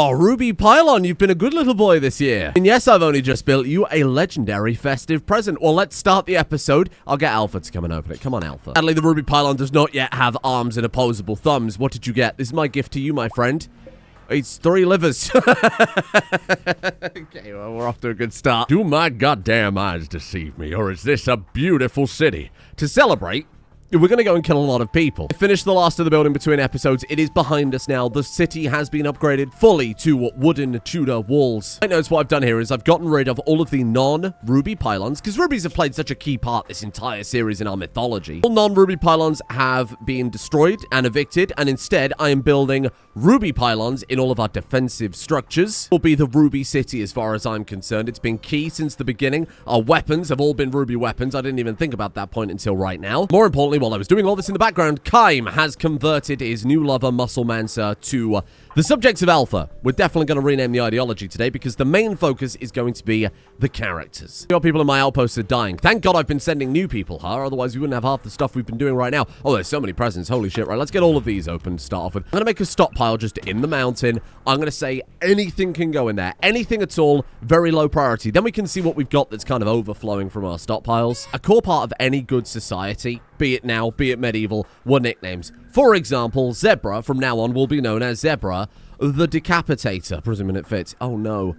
Oh, Ruby Pylon, you've been a good little boy this year. And yes, I've only just built you a legendary festive present. Well, let's start the episode. I'll get Alpha to come and open it. Come on, Alpha. Sadly, the Ruby Pylon does not yet have arms and opposable thumbs. What did you get? This is my gift to you, my friend. It's 3 livers. Okay, well, we're off to a good start. Do my goddamn eyes deceive me, or is this a beautiful city? To celebrate, we're going to go and kill a lot of people. I finished the last of the building between episodes. It is behind us now. The city has been upgraded fully to wooden Tudor walls. I notice what I've done here is I've gotten rid of all of the non-Ruby pylons, because Rubies have played such a key part this entire series in our mythology. All non-Ruby pylons have been destroyed and evicted, and instead I am building Ruby pylons in all of our defensive structures. It will be the Ruby city as far as I'm concerned. It's been key since the beginning. Our weapons have all been Ruby weapons. I didn't even think about that point until right now. More importantly, while I was doing all this in the background, Keyz has converted his new lover, Musclemancer, to the subjects of Alpha. We're definitely going to rename the ideology today because the main focus is going to be the characters. Your people in my outposts are dying. Thank God I've been sending new people, huh? Otherwise, we wouldn't have half the stuff we've been doing right now. Oh, there's so many presents. Holy shit. Right, let's get all of these open to start off with. I'm going to make a stockpile just in the mountain. I'm going to say anything can go in there. Anything at all, very low priority. Then we can see what we've got that's kind of overflowing from our stockpiles. A core part of any good society, be it now, be it medieval, were nicknames. For example, Zebra, from now on, will be known as Zebra the Decapitator. Presuming it fits. Oh, no.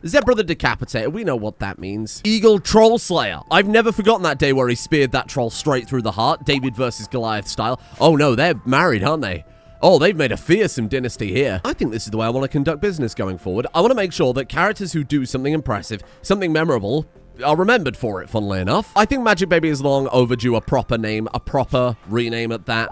Zebra the Decapitator. We know what that means. Eagle Troll Slayer. I've never forgotten that day where he speared that troll straight through the heart. David versus Goliath style. Oh, no. They're married, aren't they? Oh, they've made a fearsome dynasty here. I think this is the way I want to conduct business going forward. I want to make sure that characters who do something impressive, something memorable, are remembered for it, funnily enough. I think Magic Baby is long overdue a proper name, a proper rename at that.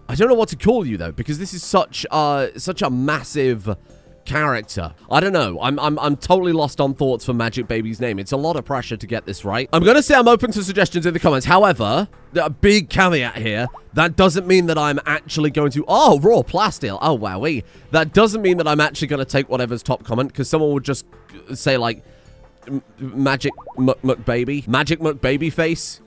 I don't know what to call you, though, because this is such a massive character. I don't know. I'm totally lost on thoughts for Magic Baby's name. It's a lot of pressure to get this right. I'm going to say I'm open to suggestions in the comments. However, a big caveat here, that doesn't mean that I'm actually going to... Oh, raw plasteel. Oh, wowee. That doesn't mean that I'm actually going to take whatever's top comment, because someone would just say, like, Magic McBaby. Magic McBaby face.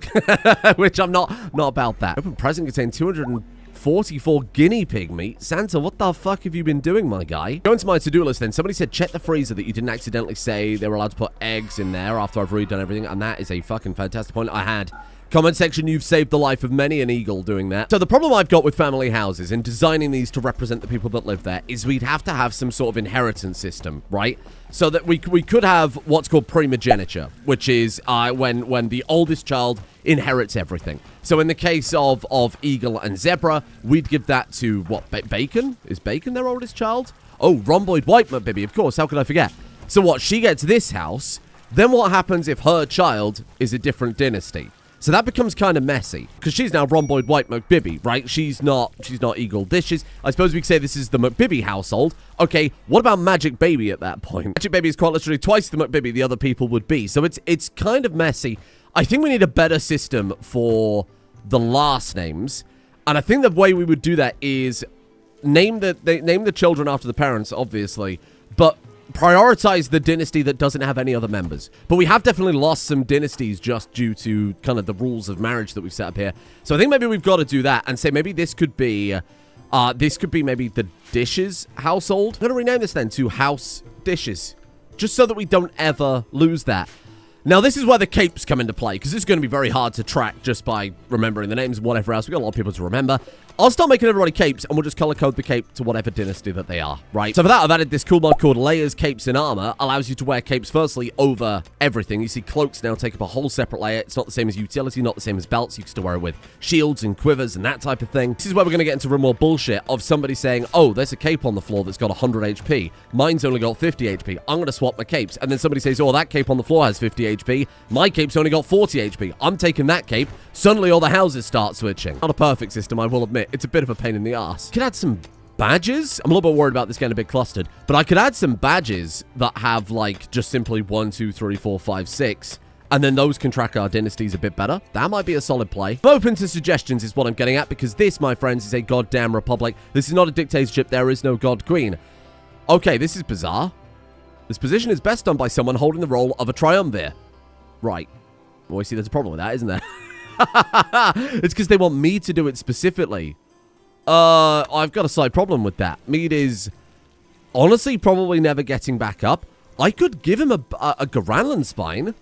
Which I'm not about that. Open present contained 244 guinea pig meat. Santa, what the fuck have you been doing, my guy? Going to my to-do list then. Somebody said check the freezer that you didn't accidentally say they were allowed to put eggs in there after I've redone everything. And that is a fucking fantastic point. I had. Comment section, you've saved the life of many an eagle doing that. So the problem I've got with family houses and designing these to represent the people that live there is we'd have to have some sort of inheritance system, right? So that we could have what's called primogeniture, which is when the oldest child inherits everything. So in the case of Eagle and Zebra, we'd give that to, what, Bacon? Is Bacon their oldest child? Oh, rhomboid white McBibby, of course, how could I forget? So what, she gets this house, then what happens if her child is a different dynasty? So that becomes kind of messy, because she's now rhomboid white McBibby, right? She's not Eagle Dishes. I suppose we could say this is the McBibby household. Okay, what about Magic Baby at that point? Magic Baby is quite literally twice the McBibby the other people would be. So it's kind of messy. I think we need a better system for the last names. And I think the way we would do that is name the children after the parents, obviously, but prioritize the dynasty that doesn't have any other members. But we have definitely lost some dynasties just due to kind of the rules of marriage that we've set up here. So I think maybe we've got to do that and say maybe this could be maybe the Dishes household. I'm going to rename this then to House Dishes, just so that we don't ever lose that. Now, this is where the capes come into play, because this is going to be very hard to track just by remembering the names and whatever else. We've got a lot of people to remember. I'll start making everybody capes, and we'll just color code the cape to whatever dynasty that they are, right? So for that, I've added this cool mod called Layers, Capes, and Armor. Allows you to wear capes, firstly, over everything. You see cloaks now take up a whole separate layer. It's not the same as utility, not the same as belts. You can still wear it with shields and quivers and that type of thing. This is where we're going to get into Rimworld bullshit of somebody saying, oh, there's a cape on the floor that's got 100 HP. Mine's only got 50 HP. I'm going to swap my capes. And then somebody says, oh, that cape on the floor has 50 HP. My cape's only got 40 HP. I'm taking that cape. Suddenly all the houses start switching. Not a perfect system, I will admit. It's a bit of a pain in the ass. Could add some badges. I'm a little bit worried about this getting a bit clustered, but I could add some badges that have like just simply 1, 2, 3, 4, 5, 6, and then those can track our dynasties a bit better. That might be a solid play. I'm open to suggestions is what I'm getting at, because this, my friends, is a goddamn republic. This is not a dictatorship. There is no god queen. Okay, this is bizarre. This position is best done by someone holding the role of a triumvir. Right. Well, you see, there's a problem with that, isn't there? It's because they want me to do it specifically. I've got a slight problem with that. Mead is honestly probably never getting back up. I could give him a Garanland spine.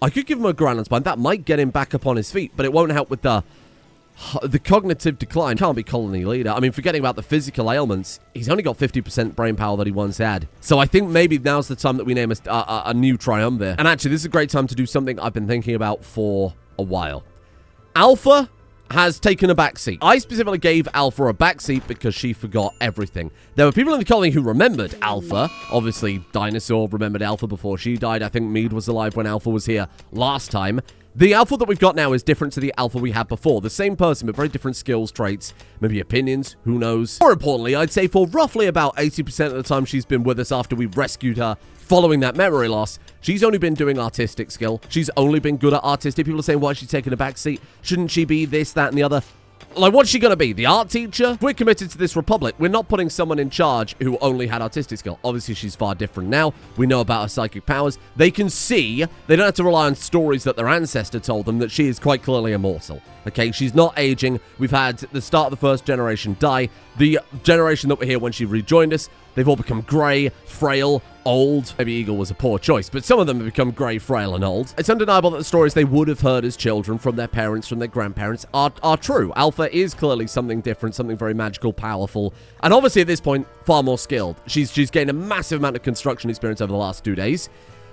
That might get him back up on his feet, but it won't help with the cognitive decline. Can't be colony leader. I mean, forgetting about the physical ailments, he's only got 50% brain power that he once had. So I think maybe now's the time that we name a new triumvir. And actually, this is a great time to do something I've been thinking about for a while. Alpha has taken a backseat. I specifically gave Alpha a backseat because she forgot everything. There were people in the colony who remembered Alpha. Obviously, Dinosaur remembered Alpha before she died. I think Mead was alive when Alpha was here last time. The Alpha that we've got now is different to the Alpha we had before. The same person, but very different skills, traits, maybe opinions, who knows. More importantly, I'd say for roughly about 80% of the time she's been with us after we rescued her following that memory loss, she's only been doing artistic skill. She's only been good at artistic. People are saying, why is she taking a back seat? Shouldn't she be this, that, and the other? Like, what's she gonna be? The art teacher? If we're committed to this republic, we're not putting someone in charge who only had artistic skill. Obviously, she's far different now. We know about her psychic powers. They can see. They don't have to rely on stories that their ancestor told them that she is quite clearly immortal. Okay, she's not aging. We've had the start of the first generation die. The generation that were here when she rejoined us, they've all become grey, frail, old. Maybe Eagle was a poor choice, but some of them have become grey, frail, and old. It's undeniable that the stories they would have heard as children from their parents, from their grandparents, are true. Alpha is clearly something different, something very magical, powerful, and obviously at this point, far more skilled. She's gained a massive amount of construction experience over the last 2 days.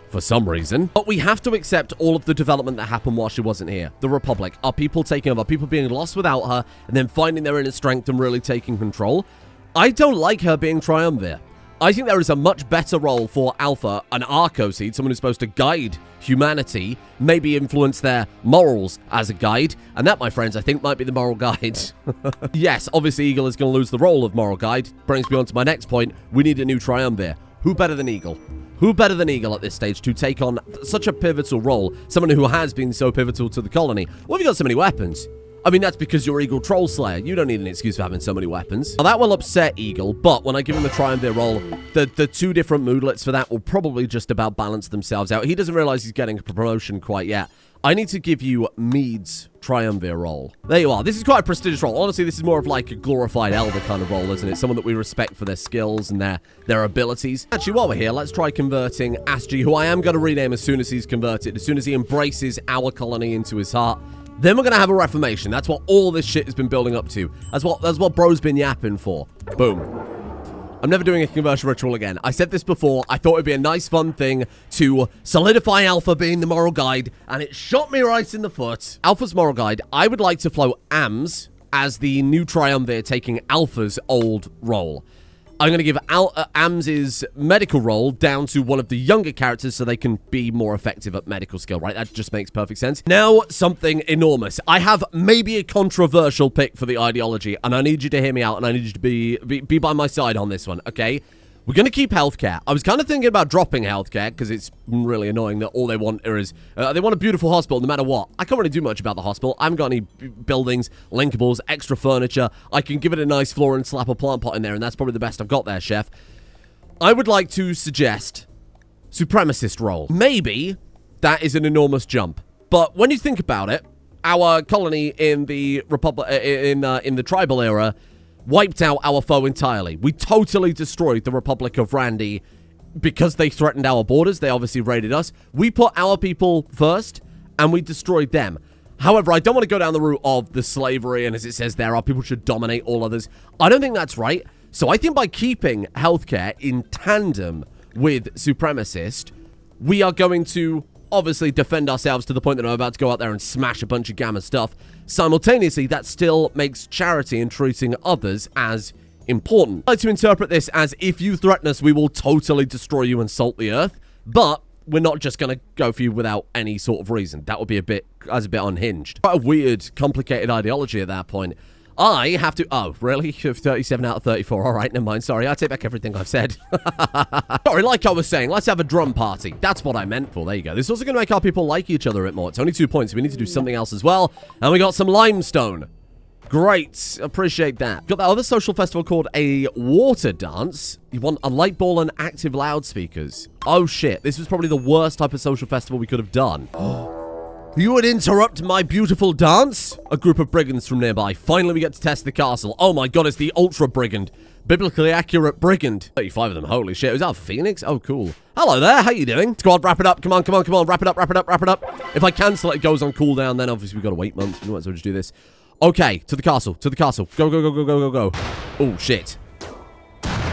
For some reason. But we have to accept all of the development that happened while she wasn't here. The Republic, our people taking over, people being lost without her, and then finding their inner strength and really taking control. I don't like her being triumvir. I think there is a much better role for Alpha, an Archoseed, someone who's supposed to guide humanity, maybe influence their morals as a guide, and that, my friends, I think might be the moral guide. Yes, obviously Eagle is going to lose the role of moral guide. Brings me on to my next point. We need a new triumvir. Who better than Eagle? Who better than Eagle at this stage to take on such a pivotal role? Someone who has been so pivotal to the colony. Why have you got so many weapons? I mean, that's because you're Eagle Troll Slayer. You don't need an excuse for having so many weapons. Now, that will upset Eagle, but when I give him the triumvir role, the two different moodlets for that will probably just about balance themselves out. He doesn't realize he's getting a promotion quite yet. I need to give you Mead's triumvir role. There you are. This is quite a prestigious role. Honestly, this is more of like a glorified elder kind of role, isn't it? Someone that we respect for their skills and their abilities. Actually, while we're here, let's try converting Asgi, who I am going to rename as soon as he's converted, as soon as he embraces our colony into his heart. Then we're going to have a reformation. That's what all this shit has been building up to. That's what bro's been yapping for. Boom. I'm never doing a conversion ritual again. I said this before. I thought it'd be a nice, fun thing to solidify Alpha being the moral guide, and it shot me right in the foot. Alpha's moral guide. I would like to flow Ams as the new triumvir taking Alpha's old role. I'm going to give Ams's medical role down to one of the younger characters so they can be more effective at medical skill, right? That just makes perfect sense. Now, something enormous. I have maybe a controversial pick for the ideology, and I need you to hear me out, and I need you to be by my side on this one, okay? We're going to keep healthcare. I was kind of thinking about dropping healthcare because it's really annoying that all they want is... they want a beautiful hospital no matter what. I can't really do much about the hospital. I haven't got any buildings, linkables, extra furniture. I can give it a nice floor and slap a plant pot in there, and that's probably the best I've got there, chef. I would like to suggest supremacist role. Maybe that is an enormous jump. But when you think about it, our colony in the Republic, in the tribal era... wiped out our foe entirely. We totally destroyed the Republic of Randy because they threatened our borders. They obviously raided us. We put our people first, and we destroyed them. However, I don't want to go down the route of the slavery, and as it says there, our people should dominate all others. I don't think that's right. So I think by keeping healthcare in tandem with supremacist, we are going to obviously defend ourselves to the point that I'm about to go out there and smash a bunch of gamma stuff. Simultaneously, that still makes charity and treating others as important. I like to interpret this as if you threaten us, we will totally destroy you and salt the earth, but we're not just going to go for you without any sort of reason. That would be a bit unhinged. Quite a weird, complicated ideology at that point. I have to... Oh, really? 37 out of 34. All right, never mind. Sorry, I take back everything I've said. Sorry, like I was saying, let's have a drum party. That's what I meant for. There you go. This is also going to make our people like each other a bit more. It's only 2 points. So we need to do something else as well. And we got some limestone. Great. Appreciate that. Got that other social festival called a water dance. You want a light ball and active loudspeakers. Oh, shit. This was probably the worst type of social festival we could have done. You would interrupt my beautiful dance? A group of brigands from nearby. Finally, we get to test the castle. Oh my god, it's the Ultra Brigand. Biblically accurate brigand. 35 of them. Holy shit. Was that a phoenix? Oh, cool. Hello there. How you doing? Squad, wrap it up. Come on, come on, come on. Wrap it up, wrap it up, wrap it up. If I cancel it, it goes on cooldown. Then obviously we've got to wait months. We might as well just do this. Okay, to the castle. To the castle. Go, go, go, go, go, go, go. Oh, shit.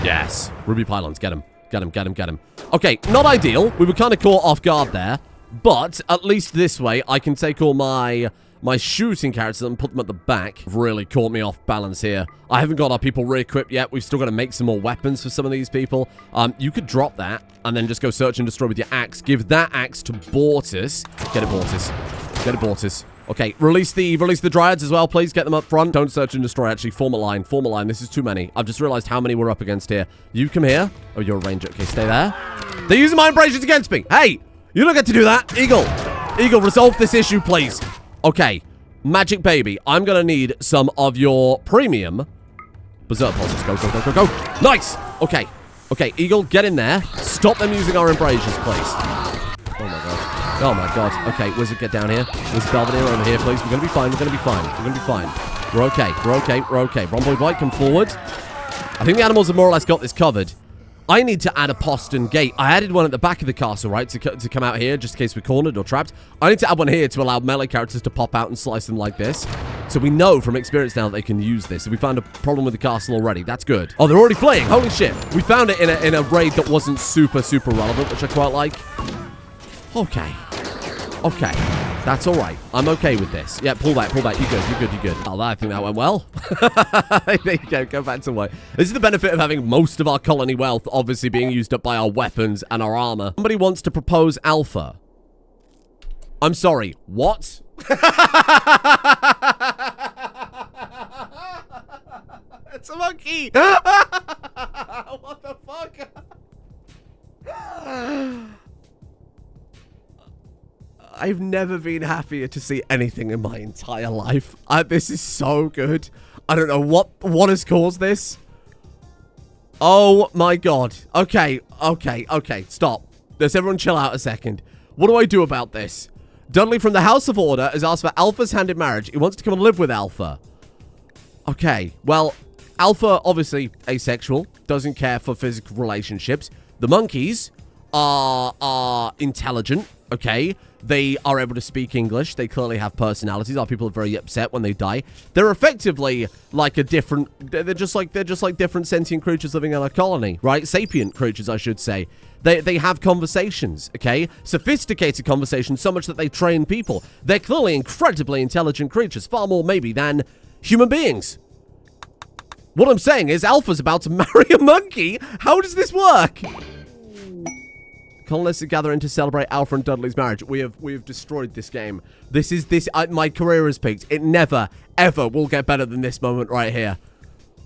Yes. Ruby pylons. Get him. Get him, get him, get him. Okay, not ideal. We were kind of caught off guard there. But at least this way, I can take all my shooting characters and put them at the back. Really caught me off balance here. I haven't got our people re-equipped yet. We've still got to make some more weapons for some of these people. You could drop that and then just go search and destroy with your axe. Give that axe to Bortus. Get it, Bortus. Get it, Bortus. Okay, release the dryads as well, please. Get them up front. Don't search and destroy, actually. Form a line. Form a line. This is too many. I've just realized how many we're up against here. You come here. Oh, you're a ranger. Okay, stay there. They're using my embraces against me. Hey, you don't get to do that. Eagle. Eagle, resolve this issue, please. Okay, Magic Baby. I'm going to need some of your premium berserk pulses. Go, go, go, go, go. Nice. Okay. Okay, Eagle, get in there. Stop them using our embraces, please. Oh, my God. Oh my god. Okay, Wizard, get down here. Wizard Belvedere over here, please. We're gonna be fine. We're gonna be fine. We're gonna be fine. We're okay. We're okay. We're okay. Romboy White, come forward. I think the animals have more or less got this covered. I need to add a postern gate. I added one at the back of the castle, right, to come out here, just in case we're cornered or trapped. I need to add one here to allow melee characters to pop out and slice them like this. So we know from experience now that they can use this. So we found a problem with the castle already. That's good. Oh, they're already fleeing. Holy shit. We found it in a raid that wasn't super, super relevant, which I quite like. Okay. Okay. That's all right. I'm okay with this. Yeah, pull back, pull back. You're good, you're good, you're good. Oh, I think that went well. There you go. Go back to white. This is the benefit of having most of our colony wealth obviously being used up by our weapons and our armor. Somebody wants to propose alpha. I'm sorry. What? It's a monkey. What the fuck? I've never been happier to see anything in my entire life. This is so good. I don't know what has caused this. Oh my god. Okay, okay, okay. Stop. Let's everyone chill out a second. What do I do about this? Dudley from the House of Order has asked for Alpha's hand in marriage. He wants to come and live with Alpha. Okay, well, Alpha, obviously asexual, doesn't care for physical relationships. The monkeys are intelligent, okay? They are able to speak English. They clearly have personalities. Our people are very upset when they die. They're effectively like a different... They're just like different sentient creatures living in a colony, right? Sapient creatures, I should say. They have conversations, okay? Sophisticated conversations, so much that they train people. They're clearly incredibly intelligent creatures, far more maybe than human beings. What I'm saying is Alpha's about to marry a monkey. How does this work? Colonists are gathering to celebrate Alpha and Dudley's marriage. We have destroyed this game. My career has peaked. It never, ever will get better than this moment right here.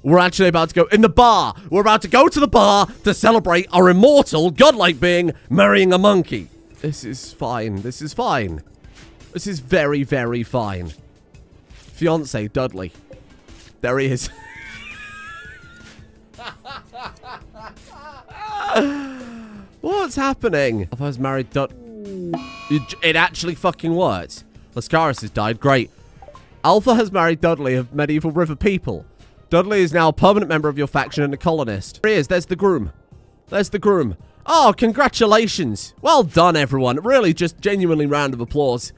We're actually about to go in the bar. We're about to go to the bar to celebrate our immortal, godlike being marrying a monkey. This is fine. This is fine. This is very, very fine. Fiance, Dudley. There he is. What's happening? Alpha has married It actually fucking worked. Lascaris has died. Great. Alpha has married Dudley of Medieval River people. Dudley is now a permanent member of your faction and a colonist. There he is. There's the groom. There's the groom. Oh, congratulations. Well done, everyone. Really, just genuinely round of applause.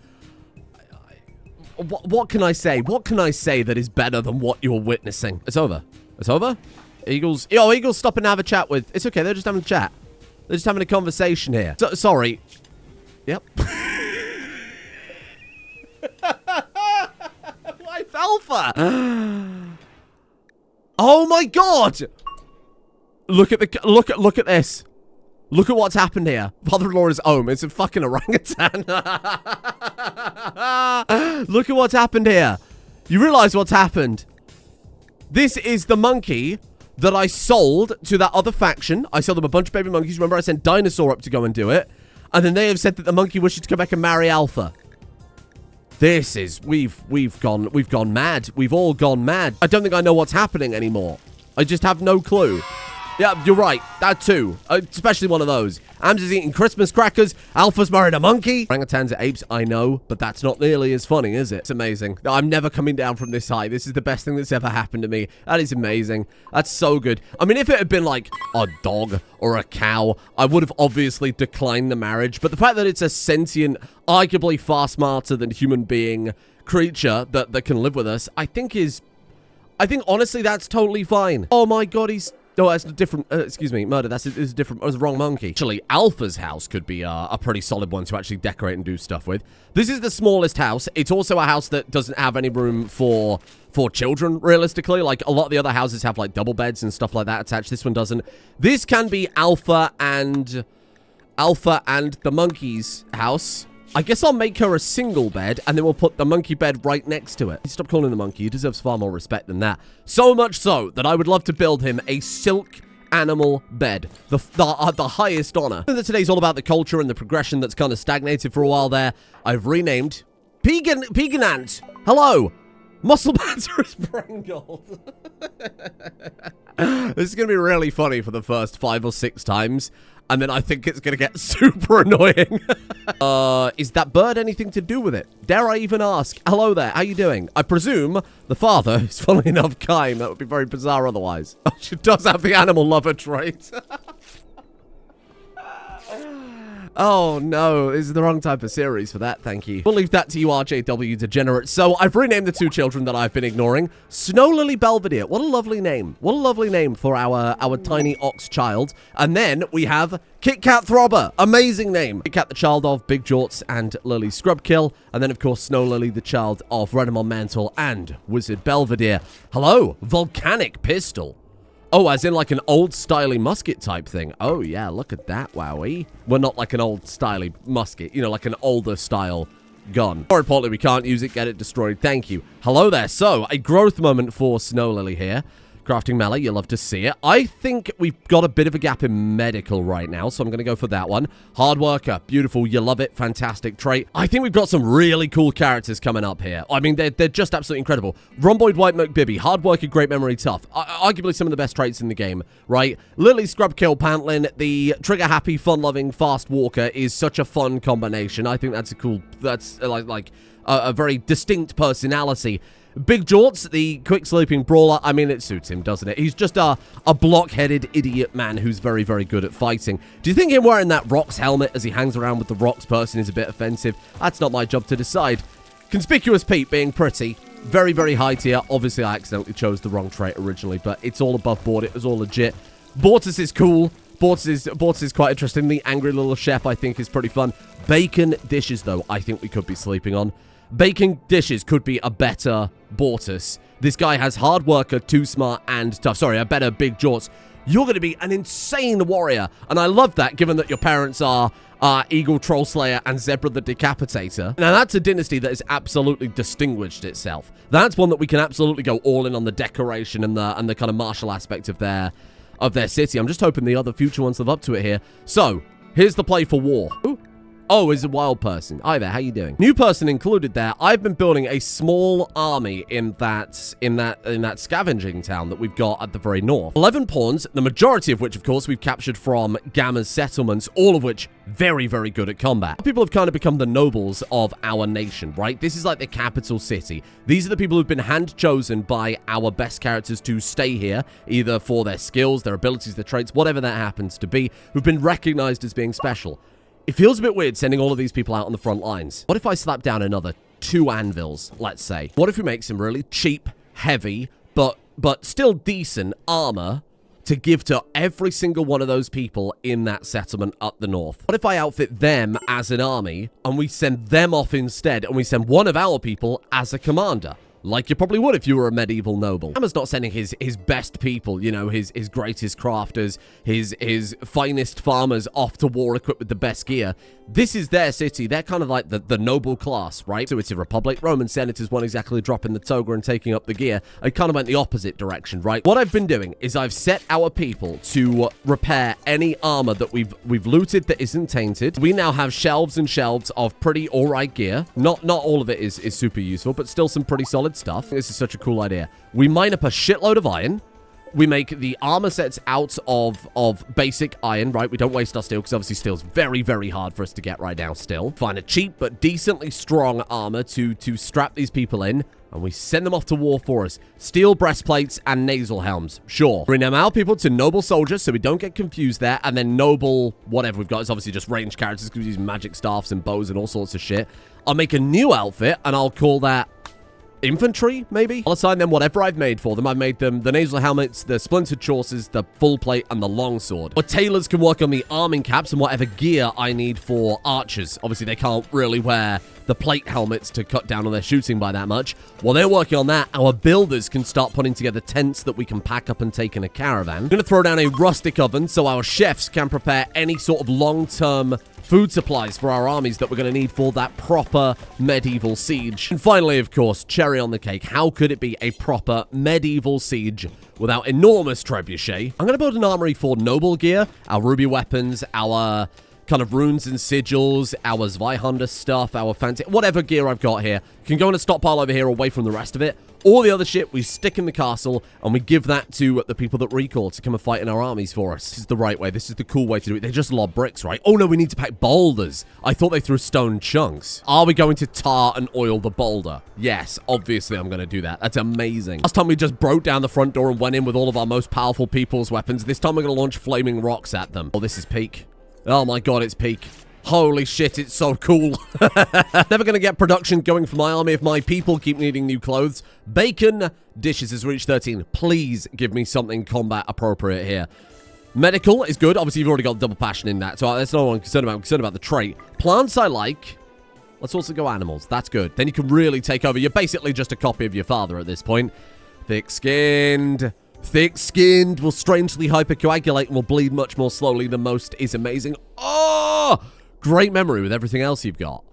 What can I say? What can I say that is better than what you're witnessing? It's over. It's over? Eagles. Yo, Eagles stop and have a chat with. It's okay. They're just having a chat. They're just having a conversation here. Sorry. Yep. Wife Alpha. Oh my god. Look at this. Look at what's happened here. Father-in-law is home. It's a fucking orangutan. Look at what's happened here. You realize what's happened? This is the monkey that I sold to that other faction. I sold them a bunch of baby monkeys. Remember, I sent Dinosaur up to go and do it. And then they have said that the monkey wishes to come back and marry Alpha. This is... We've gone mad. We've all gone mad. I don't think I know what's happening anymore. I just have no clue. Yeah, you're right. That too. Especially one of those. Am's eating Christmas crackers. Alpha's married a monkey. Orangutans are apes, I know, but that's not nearly as funny, is it? It's amazing. I'm never coming down from this high. This is the best thing that's ever happened to me. That is amazing. That's so good. I mean, if it had been like a dog or a cow, I would have obviously declined the marriage. But the fact that it's a sentient, arguably far smarter than human being creature that can live with us, I think honestly that's totally fine. Oh my god, no, that's a different, excuse me, murder, that's a different, it was the wrong monkey. Actually, Alpha's house could be a pretty solid one to actually decorate and do stuff with. This is the smallest house. It's also a house that doesn't have any room for children, realistically. Like, a lot of the other houses have, like, double beds and stuff like that attached. This one doesn't. This can be Alpha and the monkey's house. I guess I'll make her a single bed, and then we'll put the monkey bed right next to it. Stop calling him the monkey. He deserves far more respect than that. So much so that I would love to build him a silk animal bed. The highest honor. And today's all about the culture and the progression that's kind of stagnated for a while there. I've renamed Peganant. Hello. Muscle Banter is Brangold. This is going to be really funny for the first 5 or 6 times. And then I think it's going to get super annoying. Is that bird anything to do with it? Dare I even ask? Hello there, how you doing? I presume the father is, funnily enough, Keyz. That would be very bizarre otherwise. Oh, she does have the animal lover trait. Oh, no. This is the wrong type of series for that, thank you. We'll leave that to you, RJW degenerate. So, I've renamed the 2 children that I've been ignoring. Snow Lily Belvedere. What a lovely name. What a lovely name for our tiny ox child. And then we have Kit Kat Throbber. Amazing name. Kit Kat, the child of Big Jorts and Lily Scrubkill. And then, of course, Snow Lily, the child of Renamon Mantle and Wizard Belvedere. Hello, Volcanic Pistol. Oh, as in like an old-styly musket type thing. Oh, yeah, look at that, wowie. Well, not like an old-styly musket. You know, like an older-style gun. More importantly, we can't use it. Get it destroyed. Thank you. Hello there. So, a growth moment for Snow Lily here. Crafting melee, you'll love to see it. I think we've got a bit of a gap in medical right now, so I'm going to go for that one. Hard worker, beautiful, you love it, fantastic trait. I think we've got some really cool characters coming up here. I mean, they're just absolutely incredible. Rhomboid White McBibby, hard worker, great memory, tough. Arguably some of the best traits in the game, right? Lily Scrubkill Pantlin, the trigger-happy, fun-loving, fast walker is such a fun combination. I think that's a cool, that's like a very distinct personality. Big Jorts, the quick-sleeping brawler, I mean, it suits him, doesn't it? He's just a block-headed idiot man who's very, very good at fighting. Do you think him wearing that Rocks helmet as he hangs around with the Rocks person is a bit offensive? That's not my job to decide. Conspicuous Pete being pretty, very, very high tier. Obviously, I accidentally chose the wrong trait originally, but it's all above board. It was all legit. Bortus is cool. Bortus is quite interesting. The angry little chef, I think, is pretty fun. Bacon dishes, though, I think we could be sleeping on. Bacon dishes could be a better Bortus. This guy has hard worker, too smart, and tough. Sorry, a better Big Jorts. You're going to be an insane warrior. And I love that, given that your parents are Eagle Troll Slayer and Zebra the Decapitator. Now, that's a dynasty that has absolutely distinguished itself. That's one that we can absolutely go all in on the decoration and the kind of martial aspect of their city. I'm just hoping the other future ones live up to it here. So, here's the play for war. Ooh. Oh, is a wild person. Hi there, how you doing? New person included there. I've been building a small army in that scavenging town that we've got at the very north. 11 pawns, the majority of which, of course, we've captured from Gamma's settlements, all of which very, very good at combat. People have kind of become the nobles of our nation, right? This is like the capital city. These are the people who've been hand-chosen by our best characters to stay here, either for their skills, their abilities, their traits, whatever that happens to be, who've been recognized as being special. It feels a bit weird sending all of these people out on the front lines. What if I slap down another 2 anvils, let's say? What if we make some really cheap, heavy, but still decent armor to give to every single one of those people in that settlement up the north? What if I outfit them as an army, and we send them off instead, and we send one of our people as a commander? Like you probably would if you were a medieval noble. Gamma's not sending his best people, you know, his greatest crafters, his finest farmers off to war equipped with the best gear. This is their city. They're kind of like the noble class, right? So it's a republic. Roman senators weren't exactly dropping the toga and taking up the gear. I kind of went the opposite direction, right? What I've been doing is I've set our people to repair any armor that we've looted that isn't tainted. We now have shelves and shelves of pretty alright gear. Not all of it is super useful, but still some pretty solid stuff. This is such a cool idea. We mine up a shitload of iron. We make the armor sets out of basic iron, right? We don't waste our steel because obviously steel's very, very hard for us to get right now still. Find a cheap but decently strong armor to strap these people in, and we send them off to war for us. Steel breastplates and nasal helms. Sure. Rename our people to noble soldiers so we don't get confused there, and then noble whatever we've got is obviously just ranged characters because we use magic staffs and bows and all sorts of shit. I'll make a new outfit, and I'll call that infantry, maybe? I'll assign them whatever I've made for them. I've made them the nasal helmets, the splintered chaucers, the full plate, and the longsword. But tailors can work on the arming caps and whatever gear I need for archers. Obviously, they can't really wear the plate helmets to cut down on their shooting by that much. While they're working on that, our builders can start putting together tents that we can pack up and take in a caravan. I'm going to throw down a rustic oven so our chefs can prepare any sort of long-term food supplies for our armies that we're going to need for that proper medieval siege. And finally, of course, cherry on the cake. How could it be a proper medieval siege without enormous trebuchet? I'm going to build an armory for noble gear, our ruby weapons, our kind of runes and sigils, our Zweihander stuff, our fancy, whatever gear I've got here, can go in a stockpile over here away from the rest of it. All the other shit we stick in the castle, and we give that to the people that recall to come and fight in our armies for us. This is the right way. This is the cool way to do it. They just lob bricks, right? Oh no, we need to pack boulders. I thought they threw stone chunks. Are we going to tar and oil the boulder? Yes, obviously I'm going to do that. That's amazing. Last time we just broke down the front door and went in with all of our most powerful people's weapons. This time we're going to launch flaming rocks at them. Oh, this is peak. Oh my god, it's peak. Holy shit, it's so cool. Never gonna get production going for my army if my people keep needing new clothes. Bacon dishes has reached 13. Please give me something combat appropriate here. Medical is good. Obviously, you've already got double passion in that, so that's not what I'm concerned about. I'm concerned about the trait. Plants I like. Let's also go animals. That's good. Then you can really take over. You're basically just a copy of your father at this point. Thick-skinned. Thick-skinned will strangely hypercoagulate and will bleed much more slowly than most is amazing. Oh! Great memory with everything else you've got.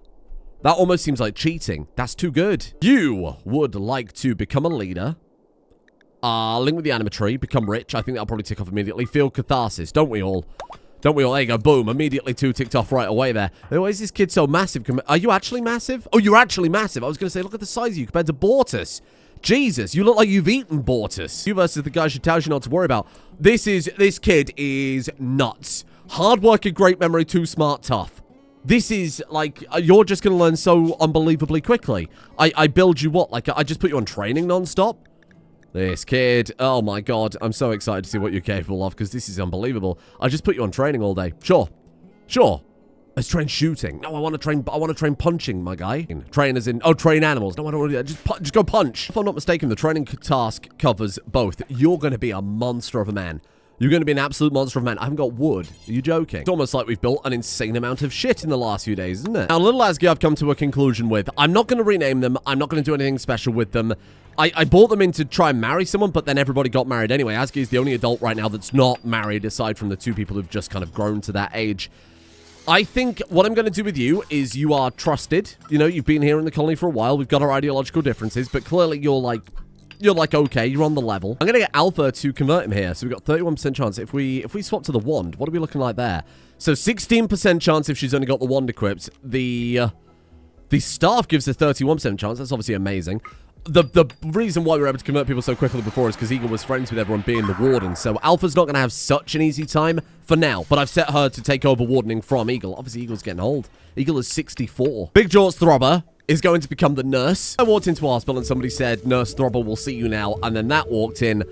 That almost seems like cheating. That's too good. You would like to become a leader. Link with the animatory. Become rich. I think that'll probably tick off immediately. Feel catharsis. Don't we all? Don't we all? There you go. Boom. Immediately 2 ticked off right away there. Why is this kid so massive? Are you actually massive? Oh, you're actually massive. I was going to say, look at the size of you compared to Bortus. Jesus, you look like you've eaten Bortus. You versus the guy who tells you not to worry about. This kid is nuts. Hard-working, great memory, too smart, tough. This is, like, you're just going to learn so unbelievably quickly. I build you what? Like, I just put you on training non-stop? This kid, oh my god, I'm so excited to see what you're capable of, because this is unbelievable. I just put you on training all day. Sure. Sure. Let's train shooting. No, I want to train punching, my guy. Train as in, oh, train animals. No, I don't want to do that. Just go punch. If I'm not mistaken, the training task covers both. You're going to be a monster of a man. You're going to be an absolute monster of a man. I haven't got wood. Are you joking? It's almost like we've built an insane amount of shit in the last few days, isn't it? Now, little Asgi I've come to a conclusion with. I'm not going to rename them. I'm not going to do anything special with them. I bought them in to try and marry someone, but then everybody got married anyway. Asgi is the only adult right now that's not married, aside from the 2 people who've just kind of grown to that age. I think what I'm going to do with you is you are trusted. You know, you've been here in the colony for a while. We've got our ideological differences, but clearly you're like, okay, you're on the level. I'm going to get Alpha to convert him here. So we've got 31% chance. If we swap to the wand, what are we looking like there? So 16% chance if she's only got the wand equipped. The staff gives a 31% chance. That's obviously amazing. The reason why we were able to convert people so quickly before is because Eagle was friends with everyone being the warden. So Alpha's not going to have such an easy time for now. But I've set her to take over wardening from Eagle. Obviously, Eagle's getting old. Eagle is 64. Big Jaw's Throbber is going to become the nurse. I walked into hospital and somebody said, Nurse Throbber will see you now. And then that walked in.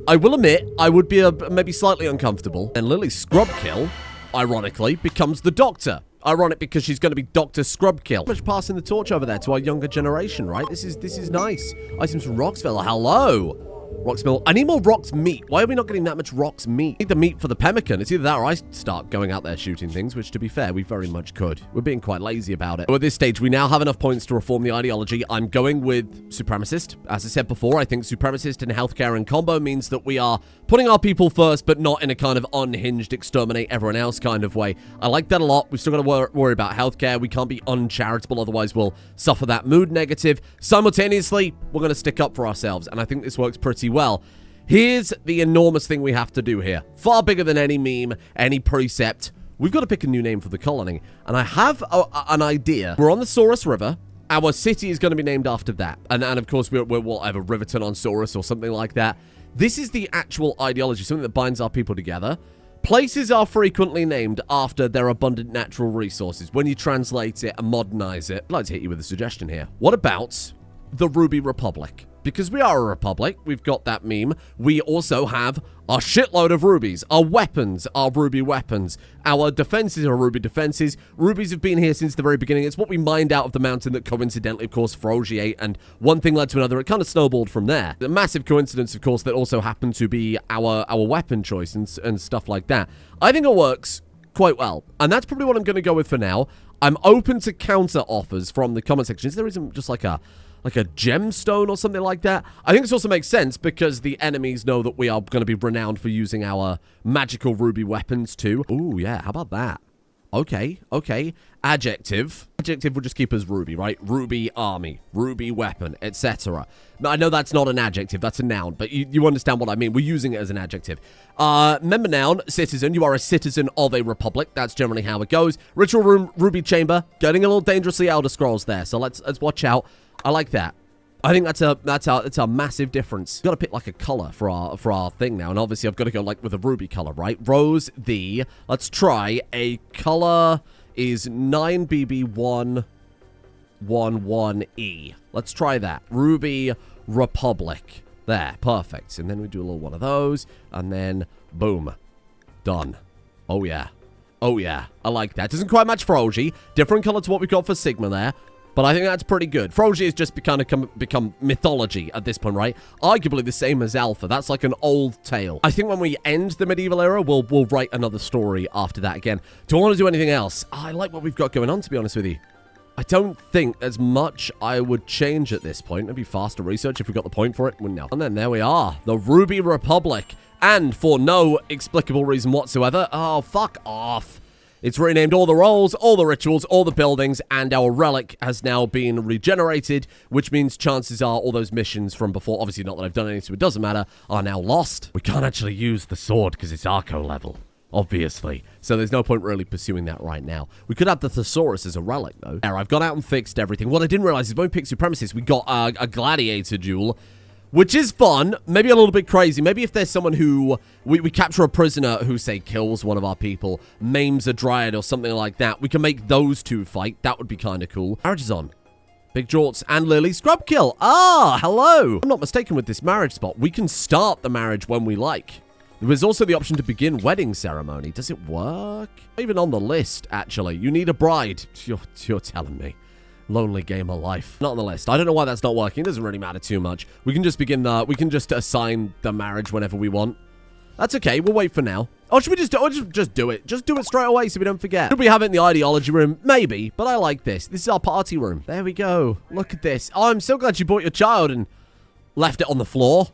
I will admit, I would be maybe slightly uncomfortable. And Lily Scrubkill, ironically, becomes the doctor. Ironic because she's going to be Dr. Scrubkill. Much passing the torch over there to our younger generation, right? This is nice. Items from Roxville. Hello. Roxmill. I need more Rox meat. Why are we not getting that much Rox meat? I need the meat for the pemmican. It's either that or I start going out there shooting things, which, to be fair, we very much could. We're being quite lazy about it. So at this stage, we now have enough points to reform the ideology. I'm going with Supremacist. As I said before, I think Supremacist and Healthcare in combo means that we are putting our people first, but not in a kind of unhinged, exterminate everyone else kind of way. I like that a lot. We've still got to worry about healthcare. We can't be uncharitable, otherwise we'll suffer that mood negative. Simultaneously, we're going to stick up for ourselves, and I think this works pretty well. Here's the enormous thing we have to do here. Far bigger than any meme, any precept. We've got to pick a new name for the colony, and I have an idea. We're on the Saurus River. Our city is going to be named after that, and of course we'll have a Riverton on Saurus or something like that. This is the actual ideology, something that binds our people together. Places are frequently named after their abundant natural resources. When you translate it and modernize it, I'd like to hit you with a suggestion here. What about the Ruby Republic? Because we are a republic, we've got that meme. We also have a shitload of rubies. Our weapons are ruby weapons. Our defenses are ruby defenses. Rubies have been here since the very beginning. It's what we mined out of the mountain that coincidentally, of course, Froge ate, and one thing led to another. It kind of snowballed from there. A massive coincidence, of course, that also happened to be our weapon choice and stuff like that. I think it works quite well, and that's probably what I'm going to go with for now. I'm open to counter offers from the comment section. There isn't just like a gemstone or something like that. I think this also makes sense because the enemies know that we are going to be renowned for using our magical ruby weapons too. Ooh, yeah, how about that? Okay. Adjective. Adjective will just keep us ruby, right? Ruby army, ruby weapon, etc. I know that's not an adjective, that's a noun, but you understand what I mean. We're using it as an adjective. Member noun, citizen. You are a citizen of a republic. That's generally how it goes. Ritual room, ruby chamber. Getting a little dangerously Elder Scrolls there, so let's watch out. I like that. I think that's a massive difference. Got to pick like a color for our thing now, and obviously I've got to go like with a ruby color, right? Rose the. Let's try a color is 9BB111E. Let's try that. Ruby Republic. There, perfect. And then we do a little one of those, and then boom, done. Oh yeah, I like that. Doesn't quite match Froge. Different color to what we've got for Sigma there. But I think that's pretty good. Froge has just become mythology at this point, right? Arguably the same as Alpha. That's like an old tale. I think when we end the medieval era, we'll write another story after that again. Do I want to do anything else? I like what we've got going on, to be honest with you. I don't think there's much I would change at this point. Maybe faster research if we got the point for it. Well, no. And then there we are. The Ruby Republic. And for no explicable reason whatsoever. Oh, fuck off. It's renamed all the roles, all the rituals, all the buildings, and our relic has now been regenerated, which means chances are all those missions from before, obviously not that I've done anything, so it doesn't matter, are now lost. We can't actually use the sword because it's Arco level, obviously. So there's no point really pursuing that right now. We could have the Thesaurus as a relic, though. There, I've gone out and fixed everything. What I didn't realize is when we picked Supremacists, we got a gladiator duel, which is fun, maybe a little bit crazy. Maybe if there's someone who, we capture a prisoner who, say, kills one of our people, maims a dryad or something like that, we can make those two fight. That would be kind of cool. Marriage is on. Big Jorts and Lily Scrubkill. Ah, hello. I'm not mistaken with this marriage spot. We can start the marriage when we like. There's also the option to begin wedding ceremony. Does it work? Not even on the list, actually. You need a bride. You're telling me. Lonely game of life. Not on the list. I don't know why that's not working. It doesn't really matter too much. We can just begin we can just assign the marriage whenever we want. That's okay. We'll wait for now. Oh, should we just do it? Just do it straight away so we don't forget. Should we have it in the ideology room? Maybe, but I like this. This is our party room. There we go. Look at this. Oh, I'm so glad you brought your child and left it on the floor.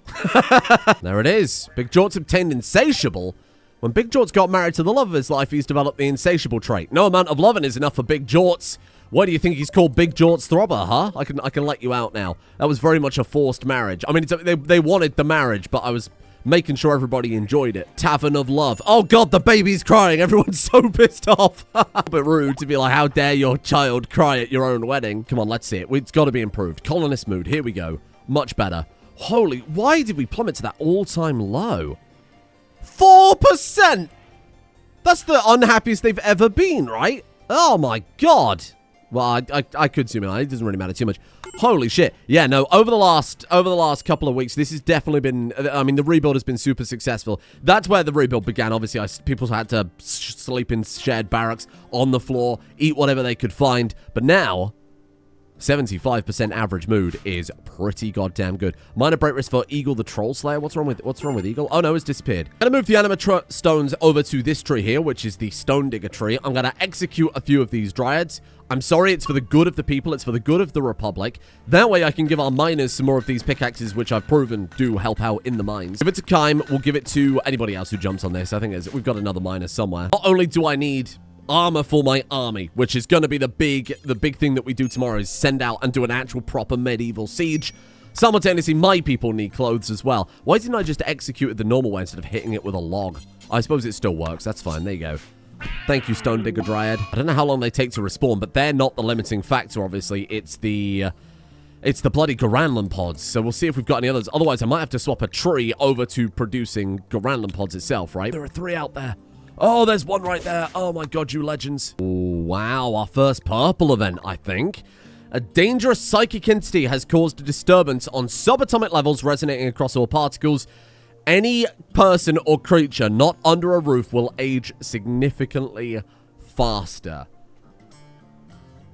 There it is. Big Jorts obtained Insatiable. When Big Jorts got married to the love of his life, he's developed the Insatiable trait. No amount of loving is enough for Big Jorts. Why do you think he's called Big Jorts Throbber, huh? I can let you out now. That was very much a forced marriage. I mean, they wanted the marriage, but I was making sure everybody enjoyed it. Tavern of Love. Oh, God, the baby's crying. Everyone's so pissed off. A bit rude to be like, how dare your child cry at your own wedding? Come on, let's see it. It's got to be improved. Colonist mood. Here we go. Much better. Holy, why did we plummet to that all-time low? 4%! That's the unhappiest they've ever been, right? Oh, my God. Well, I could zoom in. It doesn't really matter too much. Holy shit. Yeah, no, over the last couple of weeks, this has definitely been, I mean, the rebuild has been super successful. That's where the rebuild began. Obviously, people had to sleep in shared barracks on the floor, eat whatever they could find. But now, 75% average mood is pretty goddamn good. Minor break risk for Eagle the Troll Slayer. What's wrong with Eagle? Oh no, it's disappeared. I'm gonna move the anima stones over to this tree here, which is the Stone Digger tree. I'm gonna execute a few of these dryads. I'm sorry, it's for the good of the people. It's for the good of the Republic. That way I can give our miners some more of these pickaxes, which I've proven do help out in the mines. If it's a Kime, we'll give it to anybody else who jumps on this. I think we've got another miner somewhere. Not only do I need armor for my army, which is going to be the big thing that we do tomorrow, is send out and do an actual proper medieval siege. Simultaneously, my people need clothes as well. Why didn't I just execute it the normal way instead of hitting it with a log? I suppose it still works. That's fine. There you go. Thank you, Stone Digger Dryad. I don't know how long they take to respawn, but they're not the limiting factor, obviously. It's the It's the bloody Garanlan pods, so we'll see if we've got any others. Otherwise, I might have to swap a tree over to producing Garanlan pods itself, right? There are 3 out there. Oh, there's 1 right there. Oh my god, you legends. Oh, wow, our first purple event, I think. A dangerous psychic entity has caused a disturbance on subatomic levels resonating across all particles. Any person or creature not under a roof will age significantly faster.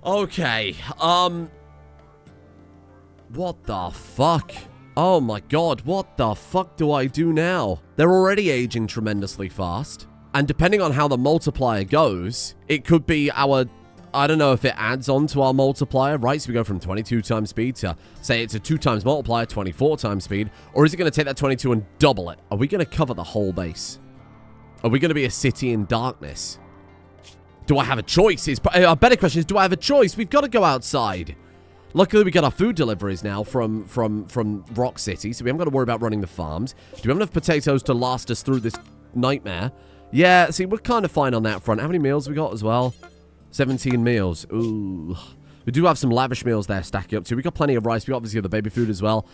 Okay, what the fuck? Oh my god, what the fuck do I do now? They're already aging tremendously fast. And depending on how the multiplier goes, it could be our... I don't know if it adds on to our multiplier, right? So we go from 22 times speed to, say it's a 2 times multiplier, 24 times speed. Or is it going to take that 22 and double it? Are we going to cover the whole base? Are we going to be a city in darkness? Do I have a choice? A better question is, do I have a choice? We've got to go outside. Luckily, we get our food deliveries now from Rock City, so we haven't got to worry about running the farms. Do we have enough potatoes to last us through this nightmare? Yeah, see, we're kind of fine on that front. How many meals we got as well? 17 meals. Ooh. We do have some lavish meals there stacking up too. We got plenty of rice. We got obviously the baby food as well.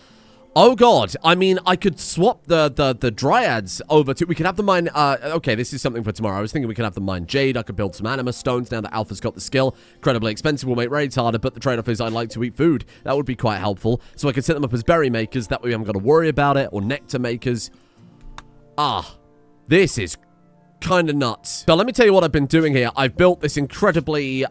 Oh god, I mean, I could swap the dryads over to... We could have them mine... okay, this is something for tomorrow. I was thinking we could have them mine jade. I could build some anima stones now that Alpha's got the skill. Incredibly expensive, will make raids harder, but the trade-off is I like to eat food. That would be quite helpful. So I could set them up as berry makers. That way we haven't got to worry about it. Or nectar makers. Ah, this is kind of nuts. So let me tell you what I've been doing here. I've built this incredibly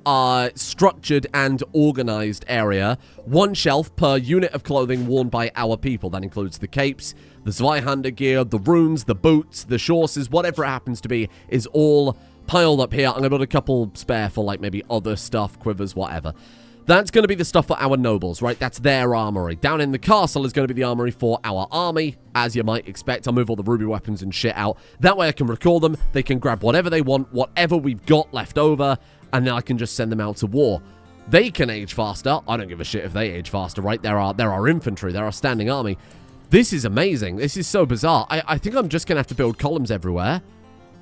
structured and organized area. 1 shelf per unit of clothing worn by our people. That includes the capes, the Zweihander gear, the runes, the boots, the shorses, whatever it happens to be is all piled up here. I'm going to build a couple spare for like maybe other stuff, quivers, whatever. That's going to be the stuff for our nobles, right? That's their armory. Down in the castle is going to be the armory for our army, as you might expect. I'll move all the ruby weapons and shit out. That way I can recall them. They can grab whatever they want, whatever we've got left over, and then I can just send them out to war. They can age faster. I don't give a shit if they age faster, right? They're our infantry. They're our standing army. This is amazing. This is so bizarre. I think I'm just going to have to build columns everywhere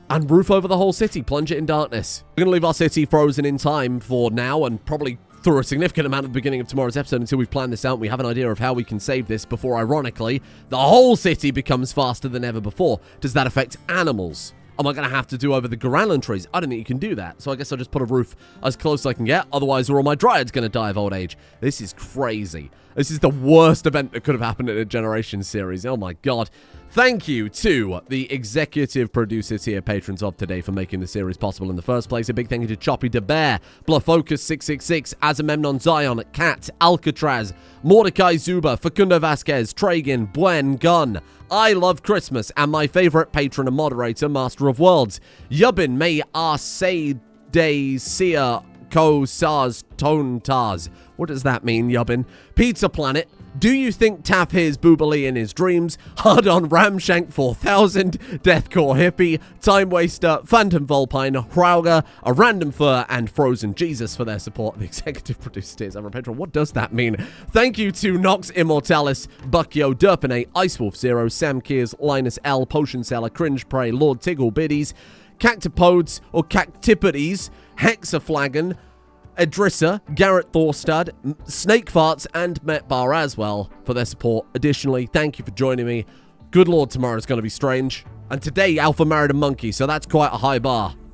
and roof over the whole city, plunge it in darkness. We're going to leave our city frozen in time for now and probably through a significant amount at the beginning of tomorrow's episode until we've planned this out and we have an idea of how we can save this before, ironically, the whole city becomes faster than ever before. Does that affect animals? Am I going to have to do over the Garanlan trees? I don't think you can do that. So I guess I'll just put a roof as close as I can get. Otherwise, are all my dryads going to die of old age? This is crazy. This is the worst event that could have happened in a Generation series. Oh my god. Thank you to the executive producer tier patrons of today for making the series possible in the first place. A big thank you to Choppy de Bear, Bluffocus666, Azamemnon Zion, Cat, Alcatraz, Mordecai Zuba, Facundo Vasquez, Tragan, Buen, Gun, I Love Christmas, and my favorite patron and moderator, Master of Worlds, Yubin, May Arcade Sia Ko Sars Tone Tars. What does that mean, Yubbin? Pizza Planet. Do you think Taff hears Boobalee in his dreams? Hard on Ramshank 4000, Deathcore Hippie, Time Waster, Phantom Volpine, Hrauger, A Random Fur, and Frozen Jesus for their support. The executive producer tiers over Patron. What does that mean? Thank you to Nox Immortalis, Buckyo, Derpinate, Icewolf Zero, Sam Kears, Linus L, Potion Seller, Cringe Prey, Lord Tiggle Biddies, Cactipodes or Cactipodes, Hexaflagon, Edrissa, Garrett Thorstad, Snake Farts, and Met Bar as well for their support. Additionally, thank you for joining me. Good lord, tomorrow's going to be strange. And today, Alpha married a monkey, so that's quite a high bar.